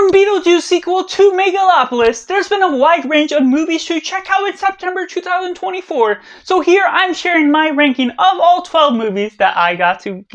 From Beetlejuice sequel to Megalopolis, there's been a wide range of movies to check out in September 2024. So here I'm sharing my ranking of all 12 movies that I got to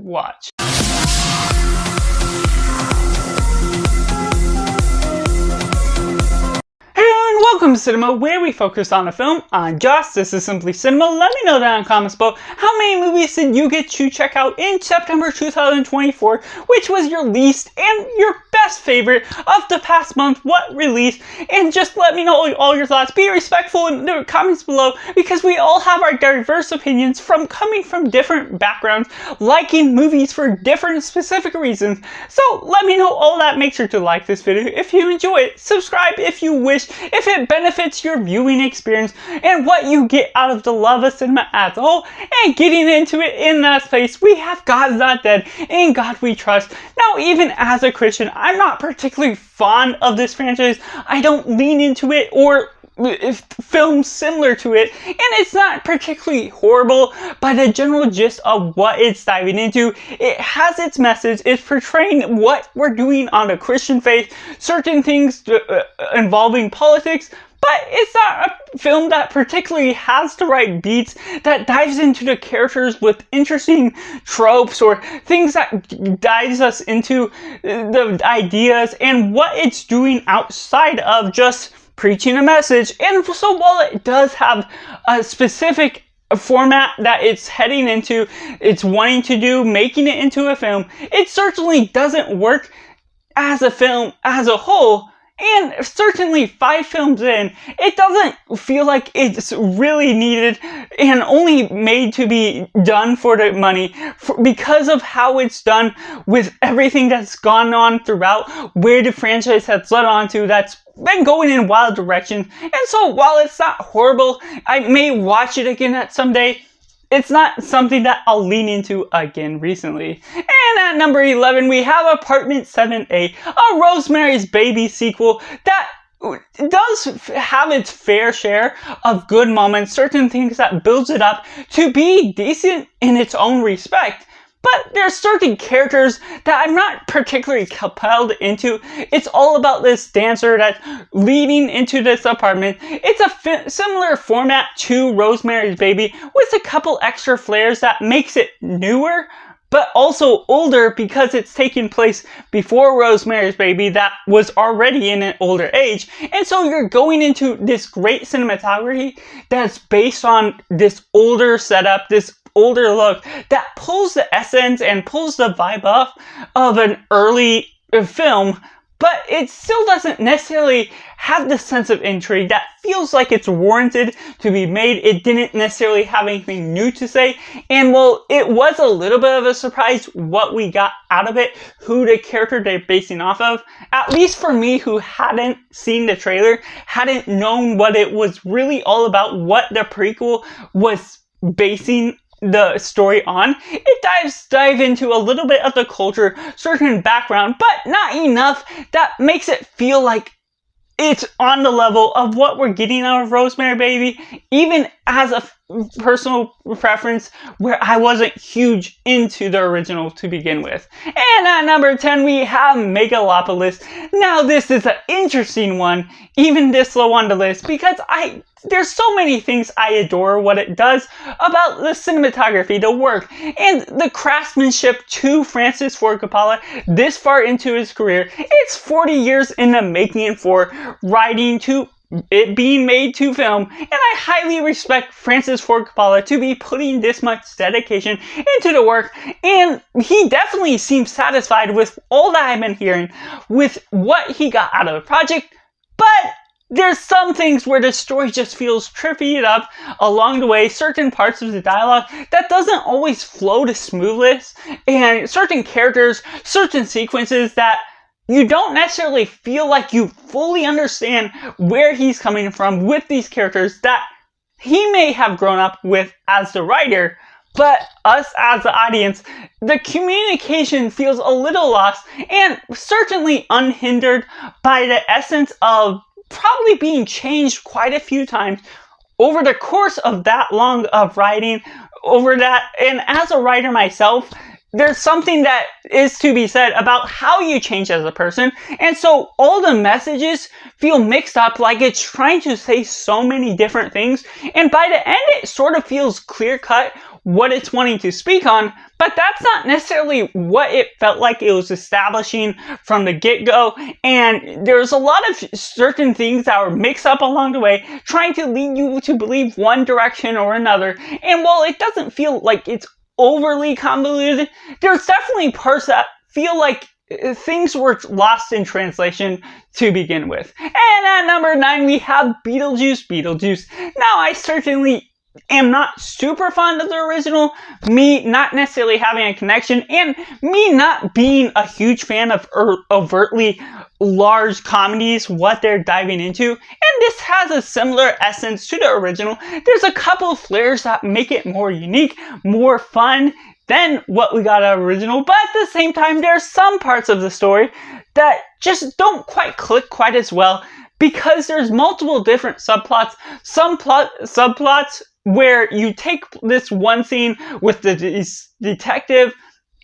watch. And welcome to Cinema, where we focus on a film. I'm Josh, this is Simply Cinema. Let me know down in the comments below how many movies did you get to check out in September 2024, which was your least and your best favorite of the past month, what released, and just let me know all your thoughts. Be respectful in the comments below, because we all have our diverse opinions coming from different backgrounds, liking movies for different specific reasons. So let me know all that. Make sure to like this video if you enjoy it, subscribe if you wish, if it benefits your viewing experience and what you get out of the love of cinema as a whole. And getting into it in that space, we have God's Not Dead, In God We Trust. Now, even as a Christian, I'm not particularly fond of this franchise. I don't lean into it or films similar to it, and it's not particularly horrible by the general gist of what it's diving into. It has its message, it's portraying what we're doing on a Christian faith, certain things involving politics, but it's not a film that particularly has the right beats, that dives into the characters with interesting tropes or things that dives us into the ideas and what it's doing outside of just preaching a message. And so while it does have a specific format that it's heading into, it's wanting to do, making it into a film, it certainly doesn't work as a film as a whole. And certainly 5 films in, it doesn't feel like it's really needed and only made to be done for the money, because of how it's done, with everything that's gone on throughout, where the franchise has led on to, that's been going in wild direction. And so while it's not horrible, I may watch it again at some day, it's not something that I'll lean into again recently. And at number 11, we have Apartment 7A, a Rosemary's Baby sequel that does have its fair share of good moments, certain things that builds it up to be decent in its own respect. But there's certain characters that I'm not particularly compelled into. It's all about this dancer that's leading into this apartment. It's a similar format to Rosemary's Baby, with a couple extra flares that makes it newer, but also older, because it's taking place before Rosemary's Baby that was already in an older age. And so you're going into this great cinematography that's based on this older setup, this older look that pulls the essence and pulls the vibe off of an early film, but it still doesn't necessarily have the sense of intrigue that feels like it's warranted to be made. It didn't necessarily have anything new to say, and well, it was a little bit of a surprise what we got out of it, who the character they're basing off of, at least for me, who hadn't seen the trailer, hadn't known what it was really all about, what the prequel was basing the story on. It dive into a little bit of the culture, certain background, but not enough that makes it feel like it's on the level of what we're getting out of Rosemary Baby, even as a personal preference where I wasn't huge into the original to begin with. And at number 10, we have Megalopolis. Now this is an interesting one, even this low on the list, because there's so many things I adore what it does about the cinematography, the work, and the craftsmanship to Francis Ford Coppola this far into his career. It's 40 years in the making for writing to it being made to film, and I highly respect Francis Ford Coppola to be putting this much dedication into the work, and he definitely seems satisfied with all that I've been hearing with what he got out of the project. But there's some things where the story just feels trippied up along the way, certain parts of the dialogue that doesn't always flow to smoothness, and certain characters, certain sequences that you don't necessarily feel like you fully understand where he's coming from with these characters that he may have grown up with as the writer, but us as the audience, the communication feels a little lost, and certainly unhindered by the essence of probably being changed quite a few times over the course of that long of writing over that. And as a writer myself, there's something that is to be said about how you change as a person, and so all the messages feel mixed up, like it's trying to say so many different things, and by the end it sort of feels clear-cut what it's wanting to speak on, but that's not necessarily what it felt like it was establishing from the get-go, and there's a lot of certain things that were mixed up along the way, trying to lead you to believe one direction or another, and while it doesn't feel like it's overly convoluted, there's definitely parts that feel like things were lost in translation to begin with. And at number 9, we have Beetlejuice. Now, I certainly am not super fond of the original, me not necessarily having a connection, and me not being a huge fan of overtly large comedies, what they're diving into, and this has a similar essence to the original. There's a couple of flares that make it more unique, more fun than what we got at original, but at the same time, there's some parts of the story that just don't quite click quite as well, because there's multiple different subplots, subplots where you take this one scene with the detective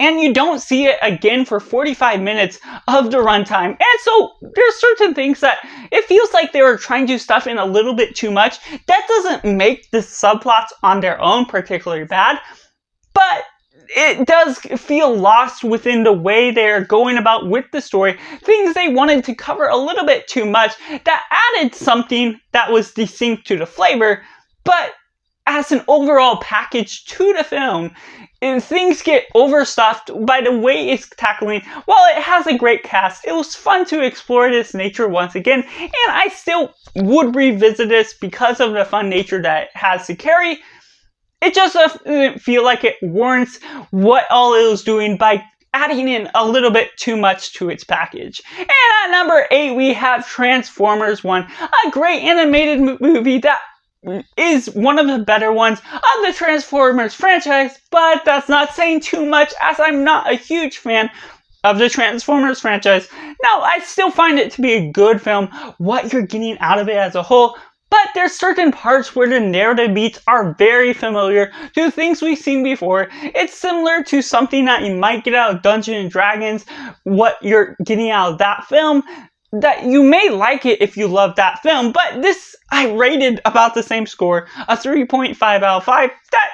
and you don't see it again for 45 minutes of the runtime. And so there's certain things that it feels like they were trying to stuff in a little bit too much. That doesn't make the subplots on their own particularly bad, but it does feel lost within the way they're going about with the story. Things they wanted to cover a little bit too much that added something that was distinct to the flavor, but as an overall package to the film, things get overstuffed by the way it's tackling. While it has a great cast, it was fun to explore this nature once again, and I still would revisit this because of the fun nature that it has to carry. It just doesn't feel like it warrants what all it was doing by adding in a little bit too much to its package. And at number 8, we have Transformers 1, a great animated movie that is one of the better ones of the Transformers franchise, but that's not saying too much as I'm not a huge fan of the Transformers franchise. Now, I still find it to be a good film, what you're getting out of it as a whole, but there's certain parts where the narrative beats are very familiar to things we've seen before. It's similar to something that you might get out of Dungeons & Dragons, what you're getting out of that film, that you may like it if you love that film, but this I rated about the same score, a 3.5 out of 5, that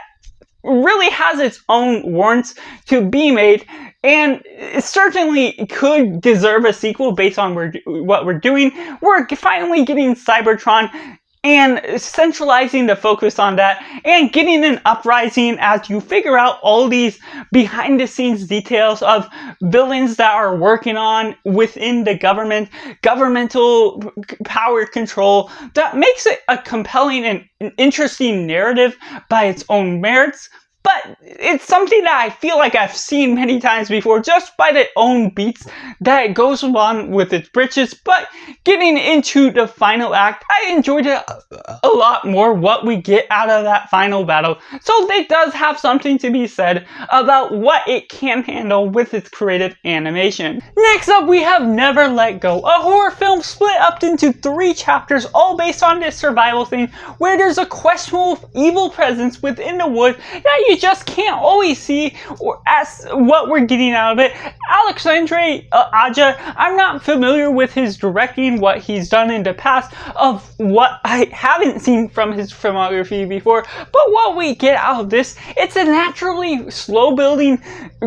really has its own warrants to be made, and it certainly could deserve a sequel based on what we're doing. We're finally getting Cybertron and centralizing the focus on that and getting an uprising as you figure out all these behind the scenes details of villains that are working on within the government, governmental power control, that makes it a compelling and interesting narrative by its own merits. But it's something that I feel like I've seen many times before just by the own beats that it goes on with its britches. But getting into the final act, I enjoyed it a lot more what we get out of that final battle. So it does have something to be said about what it can handle with its creative animation. Next up, we have Never Let Go, a horror film split up into 3 chapters, all based on this survival theme, where there's a questionable evil presence within the woods that you just can't always see or as what we're getting out of it. Alexandre Aja, I'm not familiar with his directing, what he's done in the past, of what I haven't seen from his filmography before, but what we get out of this, it's a naturally slow building,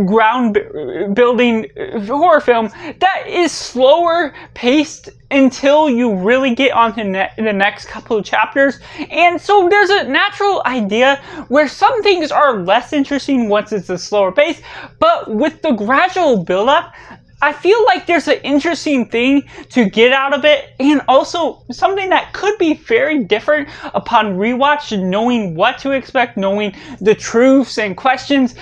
ground building horror film that is slower paced until you really get on to the next couple of chapters. And so there's a natural idea where some things are less interesting once it's a slower pace, but with the gradual build-up, I feel like there's an interesting thing to get out of it, and also something that could be very different upon rewatch, knowing what to expect, knowing the truths and questions,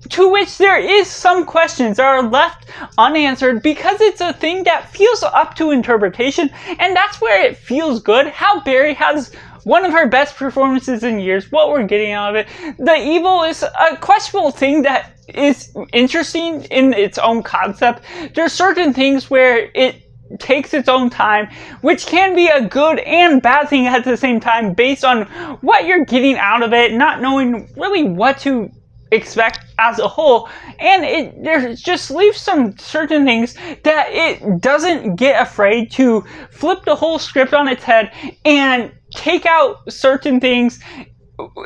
to which there is some questions that are left unanswered because it's a thing that feels up to interpretation, and that's where it feels good. How Barry has one of her best performances in years, what we're getting out of it. The evil is a questionable thing that is interesting in its own concept. There's certain things where it takes its own time, which can be a good and bad thing at the same time based on what you're getting out of it, not knowing really what to expect as a whole, and it there just leaves some certain things that it doesn't get afraid to flip the whole script on its head and take out certain things,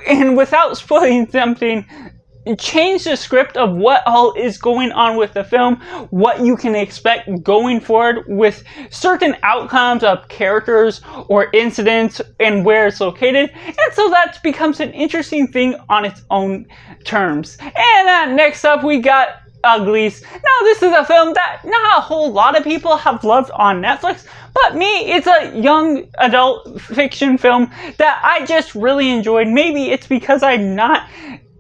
and without spoiling something, change the script of what all is going on with the film, what you can expect going forward with certain outcomes of characters or incidents and where it's located. And so that becomes an interesting thing on its own terms. And next up we got Uglies. Now this is a film that not a whole lot of people have loved on Netflix, but me, it's a young adult fiction film that I just really enjoyed. Maybe it's because I'm not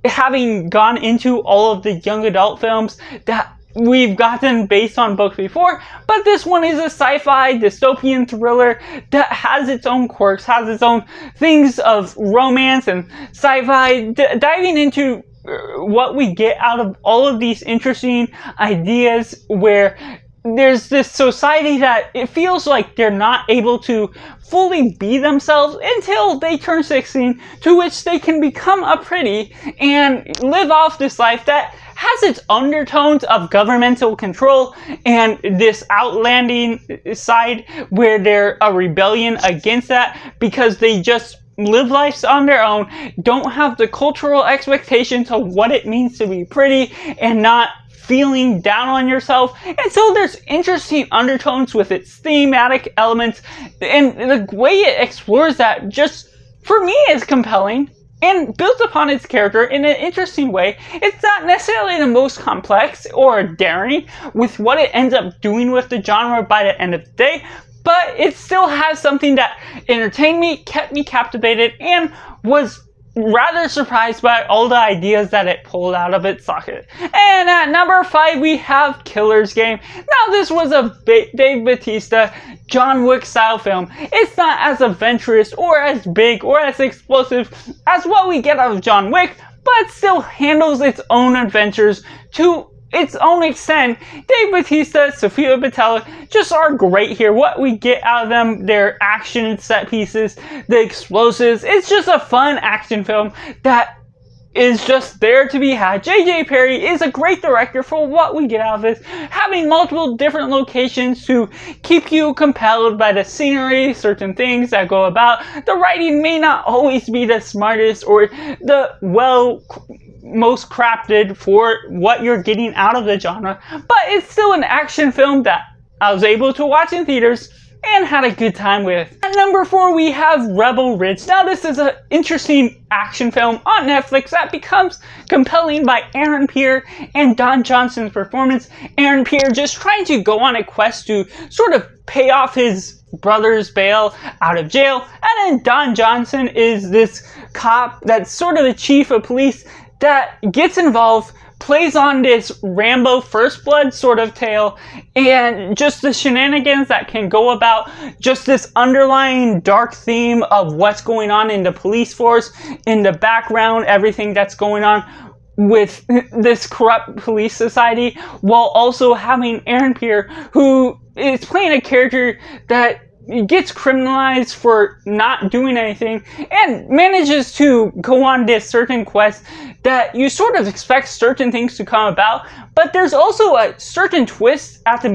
having gone into all of the young adult films that we've gotten based on books before, but this one is a sci-fi dystopian thriller that has its own quirks, has its own things of romance and sci-fi, diving into what we get out of all of these interesting ideas where there's this society that it feels like they're not able to fully be themselves until they turn 16, to which they can become a pretty and live off this life that has its undertones of governmental control and this outlanding side where they're a rebellion against that because they just live lives on their own, don't have the cultural expectations of what it means to be pretty, and not feeling down on yourself. And so there's interesting undertones with its thematic elements, and the way it explores that just, for me, is compelling and builds upon its character in an interesting way. It's not necessarily the most complex or daring with what it ends up doing with the genre by the end of the day, but it still has something that entertained me, kept me captivated, and was rather surprised by all the ideas that it pulled out of its socket. And at number 5 we have Killer's Game. Now this was a Dave Bautista John Wick style film. It's not as adventurous or as big or as explosive as what we get out of John Wick, but still handles its own adventures to its own extent. Dave Bautista, Sofia Boutella just are great here. What we get out of them, their action set pieces, the explosives, it's just a fun action film that is just there to be had. J.J. Perry is a great director for what we get out of this, having multiple different locations to keep you compelled by the scenery, certain things that go about. The writing may not always be the smartest or the most crafted for what you're getting out of the genre, but it's still an action film that I was able to watch in theaters and had a good time with. At number 4 we have Rebel Ridge. Now this is an interesting action film on Netflix that becomes compelling by Aaron Pierre and Don Johnson's performance. Aaron Pierre just trying to go on a quest to sort of pay off his brother's bail out of jail, and then Don Johnson is this cop that's sort of the chief of police that gets involved, plays on this Rambo First Blood sort of tale, and just the shenanigans that can go about, just this underlying dark theme of what's going on in the police force, in the background, everything that's going on with this corrupt police society, while also having Aaron Pierre, who is playing a character that gets criminalized for not doing anything and manages to go on this certain quest that you sort of expect certain things to come about, but there's also a certain twist at the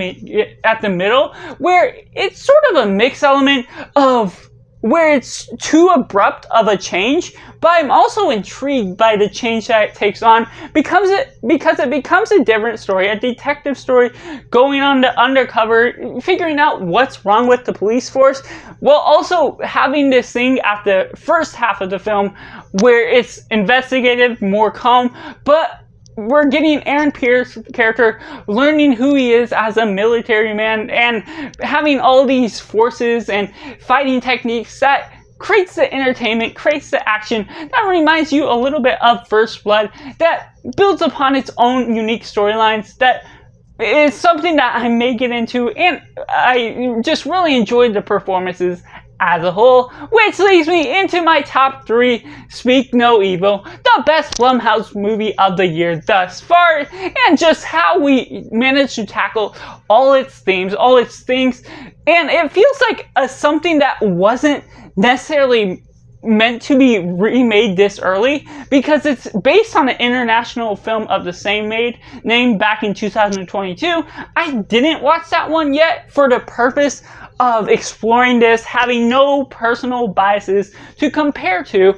middle where it's sort of a mixed element of where it's too abrupt of a change, but I'm also intrigued by the change that it takes on because it becomes a different story, a detective story going on the undercover, figuring out what's wrong with the police force, while also having this thing at the first half of the film where it's investigative, more calm, but we're getting Aaron Pierre's character learning who he is as a military man and having all these forces and fighting techniques that creates the entertainment, creates the action that reminds you a little bit of First Blood, that builds upon its own unique storylines, that is something that I may get into, and I just really enjoyed the performances as a whole, which leads me into my top 3, Speak No Evil, the best Blumhouse movie of the year thus far, and just how we managed to tackle all its themes, all its things, and it feels like something that wasn't necessarily meant to be remade this early because it's based on an international film of the same name back in 2022. I didn't watch that one yet for the purpose of exploring this, having no personal biases to compare to,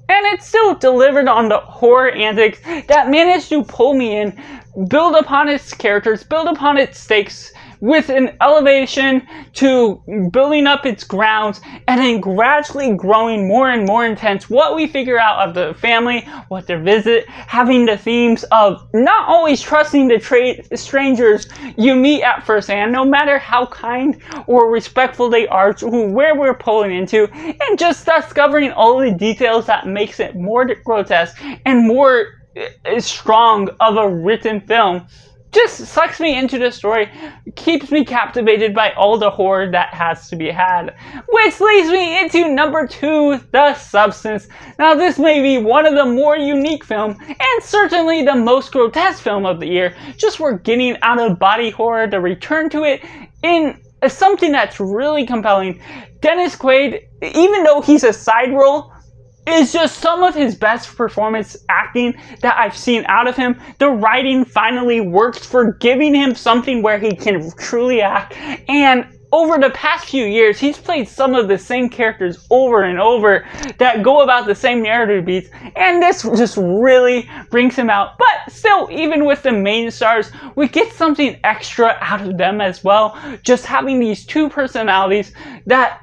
and it still delivered on the horror antics that managed to pull me in, build upon its characters, build upon its stakes, with an elevation to building up its grounds, and then gradually growing more and more intense. What we figure out of the family, what they visit, having the themes of not always trusting the strangers you meet at first hand, no matter how kind or respectful they are to where we're pulling into, and just discovering all the details that makes it more grotesque and more strong of a written film. Just sucks me into the story, keeps me captivated by all the horror that has to be had. Which leads me into number 2, The Substance. Now this may be one of the more unique films, and certainly the most grotesque film of the year. Just we're getting out of body horror to return to it in something that's really compelling. Dennis Quaid, even though he's a side role, is just some of his best performance acting that I've seen out of him. The writing finally works for giving him something where he can truly act. And over the past few years, he's played some of the same characters over and over that go about the same narrative beats, and this just really brings him out. But still, even with the main stars, we get something extra out of them as well. Just having these two personalities that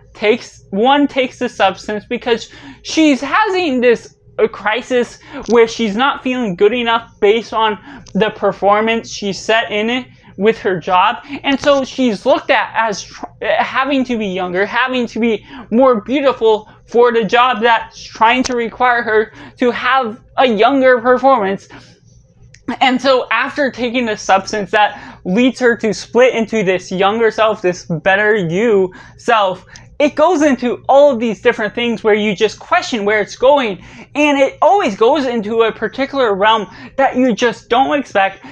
one takes the substance because she's having this crisis where she's not feeling good enough based on the performance she's set in it with her job, and so she's looked at as having to be younger, having to be more beautiful for the job that's trying to require her to have a younger performance. And so after taking the substance that leads her to split into this younger self, this better you self, it goes into all of these different things where you just question where it's going, and it always goes into a particular realm that you just don't expect,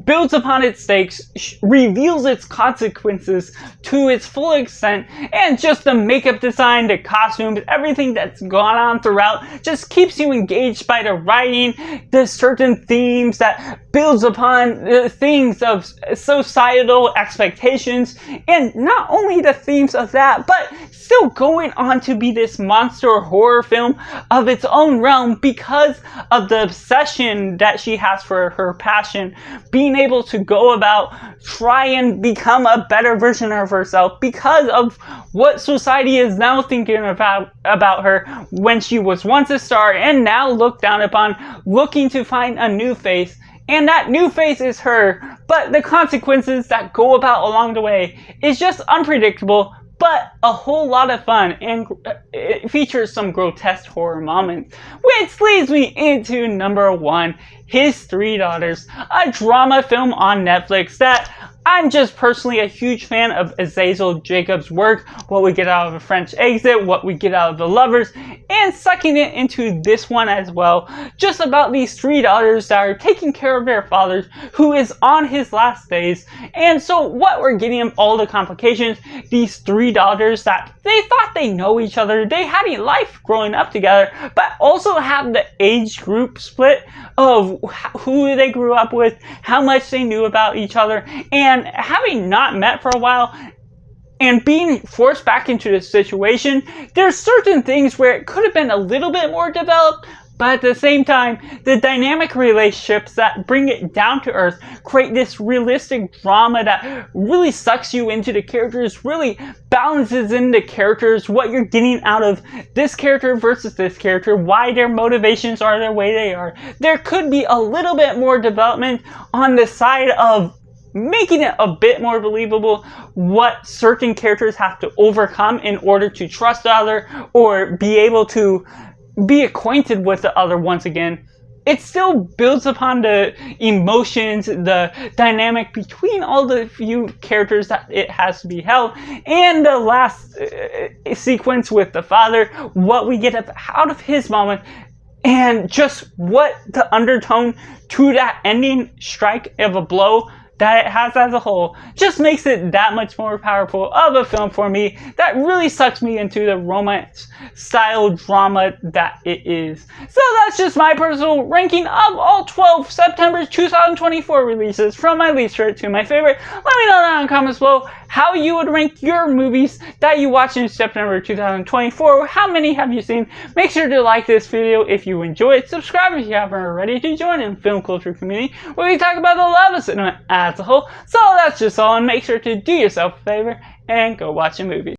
builds upon its stakes, reveals its consequences to its full extent, and just the makeup design, the costumes, everything that's gone on throughout just keeps you engaged by the writing, the certain themes that builds upon the things of societal expectations, and not only the themes of that, but still going on to be this monster horror film of its own realm because of the obsession that she has for her passion, being able to go about try and become a better version of herself because of what society is now thinking about her when she was once a star and now looked down upon, looking to find a new face. And that new face is her, but the consequences that go about along the way is just unpredictable, but a whole lot of fun, and it features some grotesque horror moments. Which leads me into number 1, His Three Daughters, a drama film on Netflix that I'm just personally a huge fan of Azazel Jacobs' work, what we get out of A French Exit, what we get out of The Lovers, and sucking it into this one as well. Just about these 3 daughters that are taking care of their father, who is on his last days. And so what we're getting, all the complications, these 3 daughters that they thought they know each other, they had a life growing up together, but also have the age group split of who they grew up with, how much they knew about each other, and having not met for a while and being forced back into this situation, there's certain things where it could have been a little bit more developed, but at the same time, the dynamic relationships that bring it down to earth create this realistic drama that really sucks you into the characters, really balances in the characters, what you're getting out of this character versus this character, why their motivations are the way they are. There could be a little bit more development on the side of making it a bit more believable what certain characters have to overcome in order to trust the other or be able to be acquainted with the other once again. It still builds upon the emotions, the dynamic between all the few characters that it has to be held, and the last sequence with the father, what we get out of his moment, and just what the undertone to that ending strike of a blow that it has as a whole just makes it that much more powerful of a film for me that really sucks me into the romance style drama that it is. So that's just my personal ranking of all 12 September 2024 releases from my least favorite to my favorite. Let me know down in the comments below how you would rank your movies that you watched in September 2024. How many have you seen? Make sure to like this video if you enjoyed. Subscribe if you haven't already to join in the film culture community where we talk about the love of cinema as a whole. So that's just all, and make sure to do yourself a favor and go watch a movie.